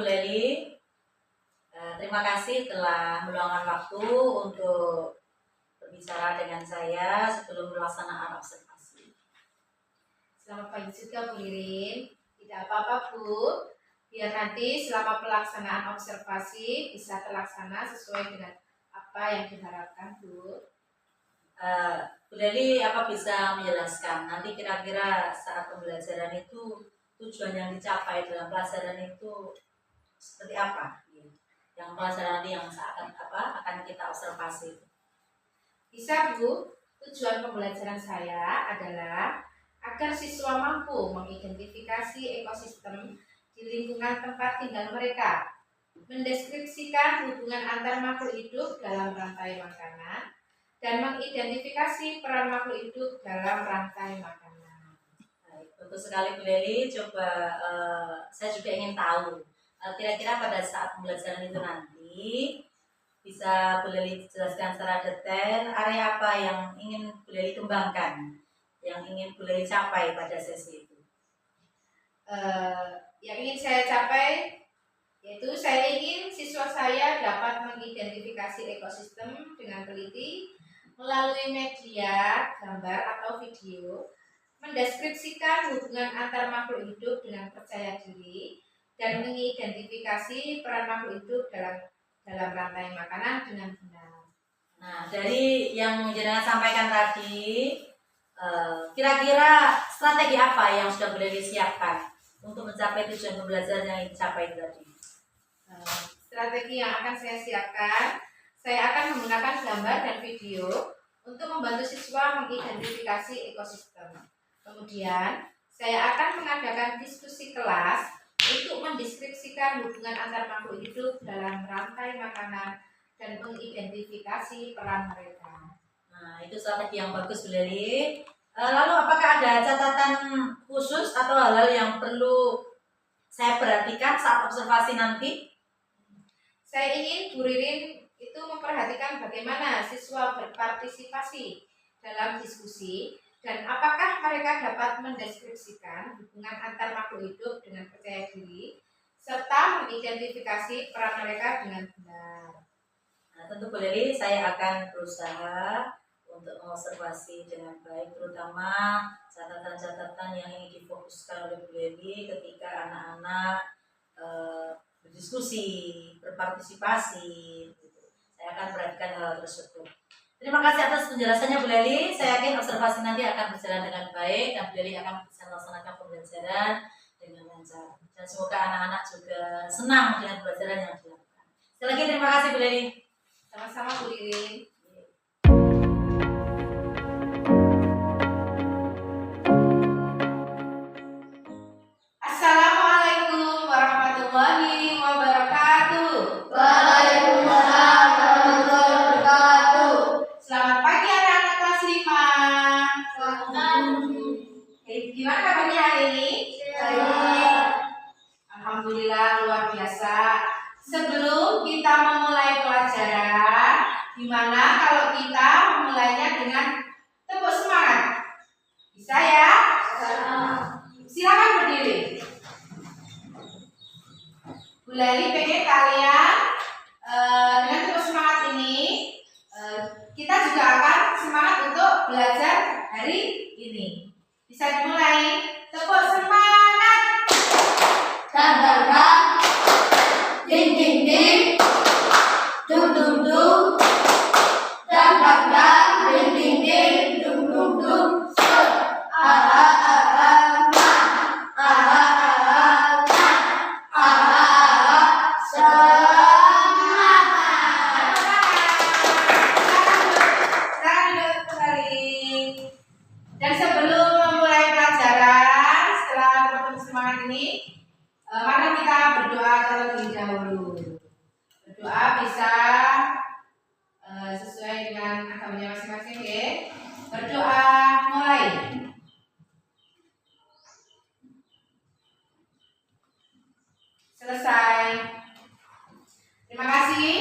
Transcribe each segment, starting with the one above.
Bu Leli. Terima kasih telah meluangkan waktu untuk berbicara dengan saya sebelum pelaksanaan observasi. Selamat pagi juga Bu Lirin. Tidak apa-apa Bu, biar nanti selama pelaksanaan observasi bisa terlaksana sesuai dengan apa yang diharapkan Bu. Bu Leli, apa bisa menjelaskan nanti kira-kira saat pembelajaran itu tujuan yang dicapai dalam pelajaran itu seperti apa? Yang pelajaran nanti yang akan kita observasi. Bisa Bu, tujuan pembelajaran saya adalah agar siswa mampu mengidentifikasi ekosistem di lingkungan tempat tinggal mereka, mendeskripsikan hubungan antar makhluk hidup dalam rantai makanan, dan mengidentifikasi peran makhluk hidup dalam rantai makanan. Baik, bagus sekali Bu Leli. Coba saya juga ingin tahu kira-kira pada saat pembelajaran itu nanti bisa Bu Leli jelaskan secara detail area apa yang ingin Bu Leli kembangkan, yang ingin Bu Leli capai pada sesi itu. Yang ingin saya capai yaitu saya ingin siswa saya dapat mengidentifikasi ekosistem dengan teliti melalui media, gambar atau video, mendeskripsikan hubungan antar makhluk hidup dengan percaya diri, dan mengidentifikasi peran makhluk hidup dalam rantai makanan dengan benar. Nah, dari yang jenengan sampaikan tadi, kira-kira strategi apa yang sudah boleh disiapkan untuk mencapai tujuan pembelajaran yang dicapai tadi? Strategi yang akan saya siapkan, saya akan menggunakan gambar dan video untuk membantu siswa mengidentifikasi ekosistem. Kemudian, saya akan mengadakan diskusi kelas untuk mendeskripsikan hubungan antar makhluk hidup dalam rantai makanan dan mengidentifikasi peran mereka. Nah, itu strategi yang bagus Bu Leli. Lalu apakah ada catatan khusus atau hal-hal yang perlu saya perhatikan saat observasi nanti? Saya ingin Bu Ririn itu memperhatikan bagaimana siswa berpartisipasi dalam diskusi dan apakah mereka dapat mendeskripsikan hubungan antar makhluk hidup dengan percaya diri serta mengidentifikasi peran mereka dengan benar. Nah, tentu Bu Leli, saya akan berusaha untuk mengobservasi dengan baik, terutama catatan-catatan yang ingin difokuskan oleh Bu Leli ketika anak-anak berdiskusi, berpartisipasi. Saya akan perhatikan hal tersebut. Terima kasih atas penjelasannya Bu Leli. Saya yakin observasi nanti akan berjalan dengan baik dan Bu Leli akan bisa melaksanakan pembelajaran dengan lancar. Dan semoga anak-anak juga senang dengan pembelajaran yang dilakukan. Sekali lagi terima kasih Bu Leli. Sama-sama Bu Lirin. Assalamualaikum warahmatullahi wabarakatuh. Waalaikumsalam warahmatullahi wabarakatuh. Selamat pagi anak-anak kelas 5. Selamat pagi. Gimana kabarnya hari ini? Baik. Alhamdulillah luar biasa. Sebelum kita memulai pelajaran, gimana kalau kita memulainya dengan tepuk semangat? Bisa ya? Silakan berdiri. Bu Leli pengen kalian dengan tepuk semangat ini kita juga akan semangat untuk belajar hari ini. Bisa dimulai. Tepuk semangat. Dan ding ding ding, dung dung dung, dan ding ding ding, dung dung dung, aha aha ma, aha aha ma, aha aha semangat. Silakan duduk kembali. Dan sebelum memulai pelajaran, setelah tepuk semangat ini, mari kita berdoa terlebih dahulu. Berdoa bisa sesuai dengan agamanya masing-masing, ya. Berdoa mulai. Selesai. Terima kasih.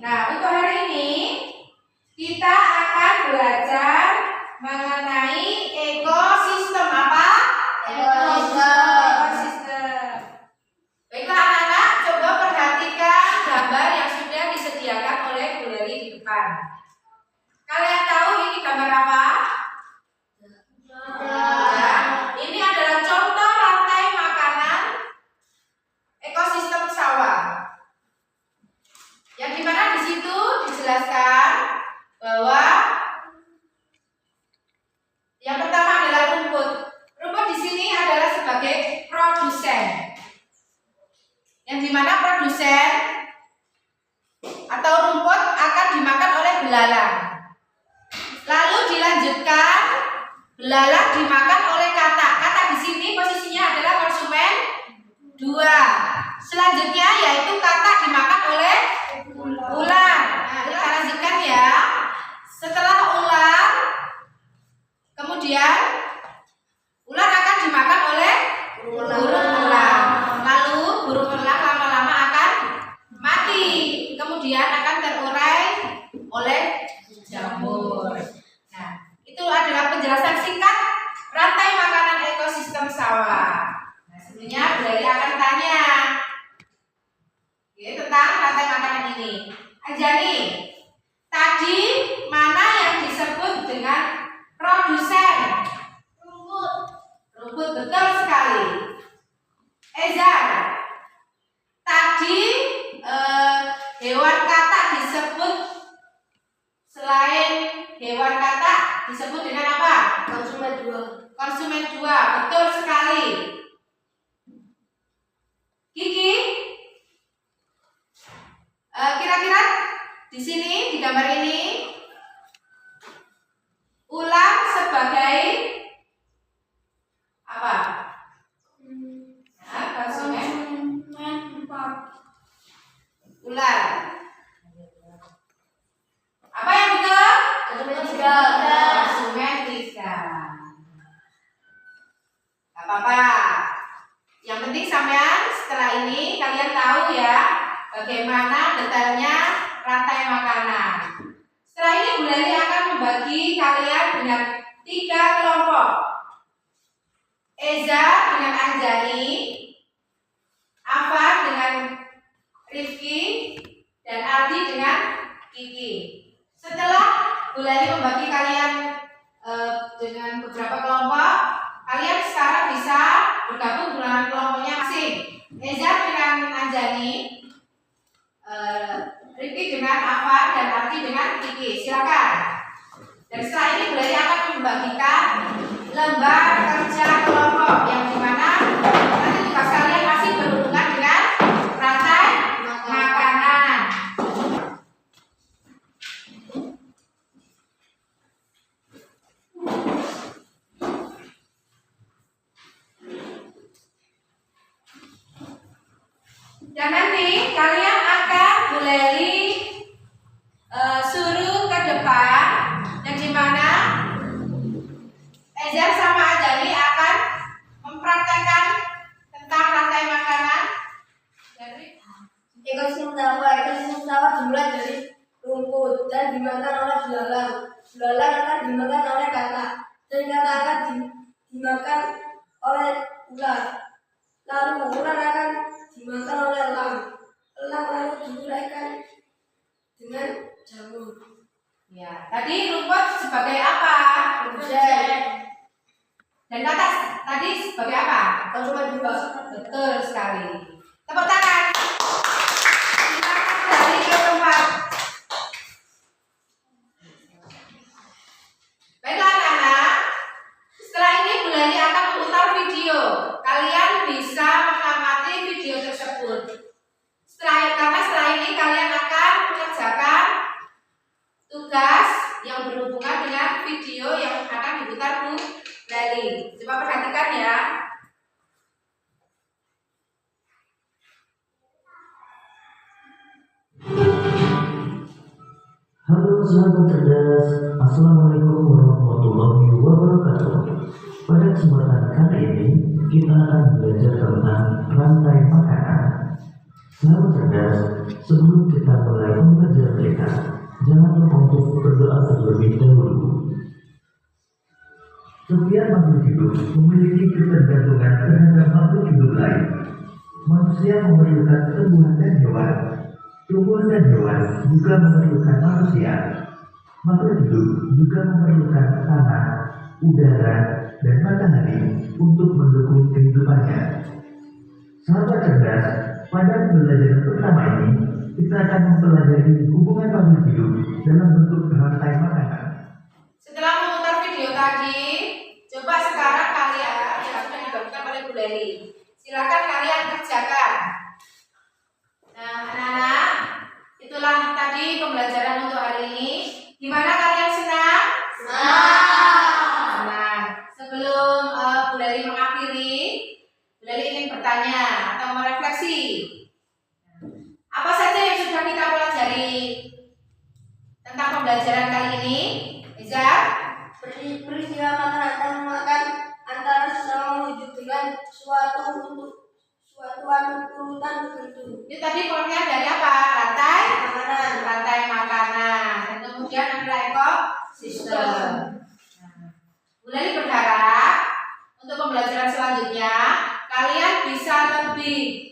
Nah, untuk hari ini kita akan belajar mengenai ekosistem apa? Ekosistem. Ekosistem. Baiklah anak-anak, coba Selanjutnya yaitu kata dimakan oleh ular. Nah, kita lanjutkan ya. Setelah ular, kemudian ular akan dimakan oleh burung elang. Lalu burung elang lama-lama akan mati, kemudian akan terurai oleh jamur. Nah, itu adalah penjelasan singkat rantai makanan ekosistem sawah. Nah, sebelumnya Bu Leli akan tanya tentang rantai makanan ini. Anjani, tadi mana yang disebut dengan produsen? Rumput, betul sekali. Ezar, tadi hewan katak disebut, selain hewan katak disebut dengan apa? Konsumen 2. Konsumen 2, betul sekali. Kiki, kira-kira di sini di gambar ini ular sebagai apa? Nah, konsumen ular. Apa yang betul? Konsumen 3. Konsumen 3. Gak apa-apa. Yang penting sampean setelah ini kalian tahu ya bagaimana detailnya rantai makanan. Setelah ini Bu Leli akan membagi kalian dengan 3 kelompok. Eza dengan Anjani, Afa dengan Rifki, dan Aldi dengan Kiki. Setelah Bu Leli membagi kalian dengan beberapa kelompok, kalian sekarang bisa bergabung dengan kelompoknya masing. Eza dengan Anjani, Rifki dengan Afa, dan Aldi dengan Kiki. Silakan. Dan setelah ini Bu Leli akan membagikan lembar kerja kelompok yang dimana nanti tugas kalian masih berhubungan dengan rantai makanan. Dan nanti kalian akan Bu Leli suruh ke depan, yang dimana Ezer sama Anjani akan mempraktekkan tentang rantai makanan dari Ekosistem sawah dimulai dari rumput dan dimakan oleh belalang. Belalang akan dimakan oleh katak, dan katak akan dimakan oleh ular. Lalu ular akan dimakan oleh elang. Elang lalu diuraikan dengan jamur. ya. Tadi rumput sebagai apa? Produsen. Dan katak tadi sebagai apa? Konsumen 2. Betul sekali. Tepuk tangan. Silakan kembali ke tempat. Baiklah anak-anak, setelah ini Bu Leli akan memutar video. Kalian bisa mengamati video tersebut. Karena setelah ini kalian akan mengerjakan tugas yang berhubungan dengan video yang akan diputar Bu Leli. Coba perhatikan ya. Halo sahabat cerdas, Assalamualaikum warahmatullahi wabarakatuh. Pada kesempatan kali ini kita akan belajar tentang rantai makanan. Sahabat cerdas, sebelum kita mulai pembelajaran kita, jangan lupa untuk berdoa terlebih dahulu. Setiap makhluk hidup memiliki ketergantungan terhadap makhluk hidup lain. Manusia memerlukan tumbuhan dan hewan. Tumbuhan dan hewan juga memerlukan manusia. Makhluk hidup juga memerlukan tanah, udara, dan matahari untuk mendukung kehidupannya. Sahabat cerdas, pada pembelajaran pertama ini, kita akan mempelajari hubungan makhluk hidup dalam bentuk rantai makanan. Setelah memutar video tadi, coba sekarang kalian yang sudah dibagikan oleh Bu Leli. Silakan kalian kerjakan. Nah, anak-anak, itulah tadi pembelajaran untuk hari ini. Gimana kalian senang? Senang. Sebelum Bu Leli mengakhiri, Bu Leli ingin bertanya atau merefleksi. saja yang sudah kita pelajari tentang pembelajaran kali ini? Izar? Peristiwa makan antar makan antara sesama wujud dengan suatu urutan tertentu. Ini tadi poinnya dari apa? Rantai makanan. Dan kemudian adalah ekosistem. Bu Leli berharap untuk pembelajaran selanjutnya kalian bisa lebih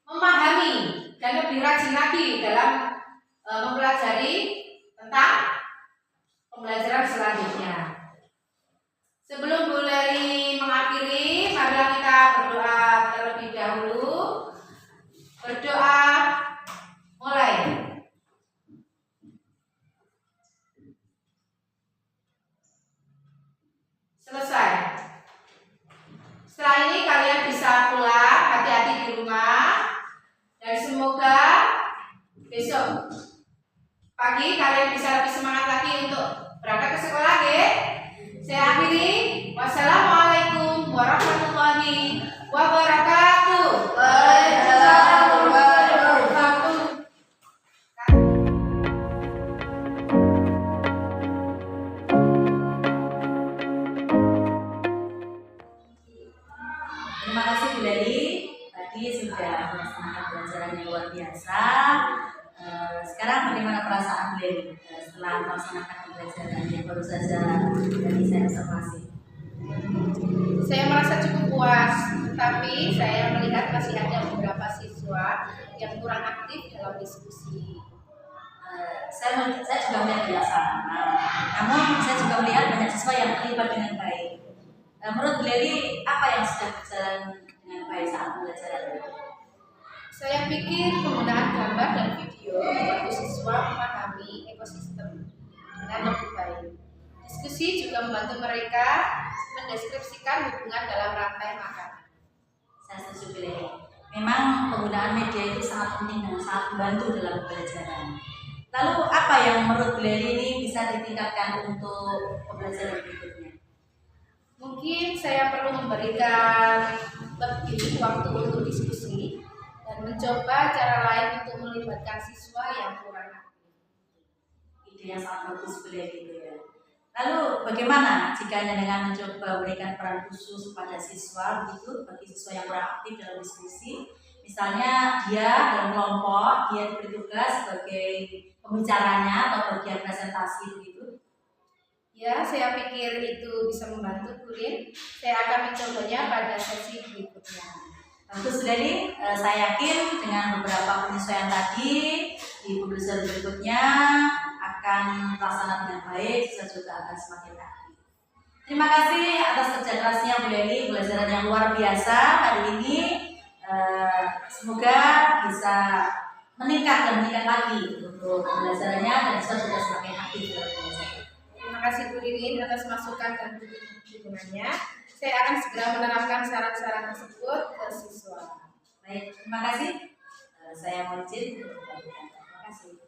memahami dan lebih rajin lagi dalam mempelajari tentang pembelajaran selanjutnya. Sebelum Bu Leli mengakhiri, marilah kita berdoa terlebih dahulu. Berdoa mulai. Selesai. Setelah ini kalian bisa pulang, hati-hati di rumah. Dan semoga besok pagi kalian bisa lebih semangat lagi untuk berangkat ke sekolah ya. Saya akhiri. Wassalamualaikum warahmatullahi wabarakatuh. Waalaikumsalam warahmatullahi wabarakatuh. Terima kasih Bu Leli, tadi sudah melaksanakan pelajaran yang luar biasa. Sekarang bagaimana perasaan Bu Leli setelah melaksanakan pembelajaran yang baru saja tadi saya observasi? Saya merasa cukup puas, tetapi saya melihat masih ada beberapa siswa yang kurang aktif dalam diskusi. Saya juga melihat di sana. Namun saya juga melihat banyak siswa yang terlibat dengan baik. Menurut Bu Leli, apa yang sudah berjalan dengan baik saat pembelajaran itu? Saya pikir penggunaan gambar dan video membantu siswa memahami ekosistem dengan lebih baik. Diskusi juga membantu mereka mendeskripsikan hubungan dalam rantai makanan. Saya setuju Bu Leli. Memang penggunaan media itu sangat penting dan sangat membantu dalam pembelajaran. Lalu apa yang menurut Bu Leli ini bisa ditingkatkan untuk pembelajaran berikutnya? Mungkin saya perlu memberikan lebih waktu untuk diskusi dan mencoba cara lain untuk melibatkan siswa yang kurang aktif. Ide yang sangat bagus Bu Leli itu ya. Lalu bagaimana jika dengan mencoba memberikan peran khusus pada siswa begitu bagi siswa yang kurang aktif dalam diskusi? Misalnya dia dalam kelompok, dia diberi tugas sebagai pembicaranya atau bagian presentasi begitu. Ya, saya pikir itu bisa membantu Kurin. Saya akan mencobanya pada sesi berikutnya. Bagus Bu Leli, saya yakin dengan beberapa penyesuaian tadi di pembelajaran berikutnya akan terlaksana dengan baik, siswa juga akan semakin aktif. Terima kasih atas kerja kerasnya Bu Leli, pembelajaran yang luar biasa hari ini. Semoga bisa meningkat dan meningkat lagi untuk pembelajarannya dan siswa juga semakin aktif dalam belajar. Terima kasih Bu Ririn atas masukan dan dukungannya. Saya akan segera menerapkan saran-saran tersebut ke siswa. Baik, terima kasih. Saya mau izin. Terima kasih.